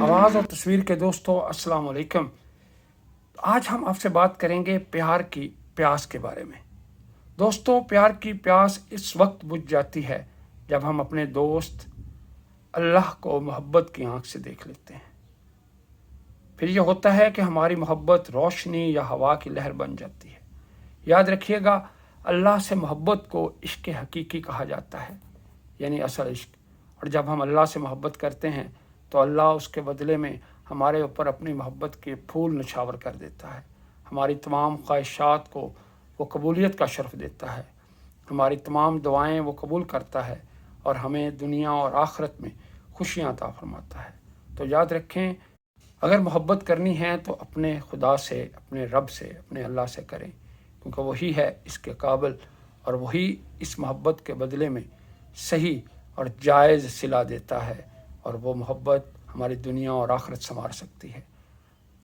آواز اور تصویر کے دوستوں السلام علیکم۔ آج ہم آپ سے بات کریں گے پیار کی پیاس کے بارے میں۔ دوستوں، پیار کی پیاس اس وقت بجھ جاتی ہے جب ہم اپنے دوست اللہ کو محبت کی آنکھ سے دیکھ لیتے ہیں۔ پھر یہ ہوتا ہے کہ ہماری محبت روشنی یا ہوا کی لہر بن جاتی ہے۔ یاد رکھیے گا، اللہ سے محبت کو عشق حقیقی کہا جاتا ہے، یعنی اصل عشق۔ اور جب ہم اللہ سے محبت کرتے ہیں تو اللہ اس کے بدلے میں ہمارے اوپر اپنی محبت کے پھول نچھاور کر دیتا ہے۔ ہماری تمام خواہشات کو وہ قبولیت کا شرف دیتا ہے، ہماری تمام دعائیں وہ قبول کرتا ہے اور ہمیں دنیا اور آخرت میں خوشیاں عطا فرماتا ہے۔ تو یاد رکھیں، اگر محبت کرنی ہے تو اپنے خدا سے، اپنے رب سے، اپنے اللہ سے کریں، کیونکہ وہی ہے اس کے قابل، اور وہی اس محبت کے بدلے میں صحیح اور جائز صلہ دیتا ہے، اور وہ محبت ہماری دنیا اور آخرت سنوار سکتی ہے۔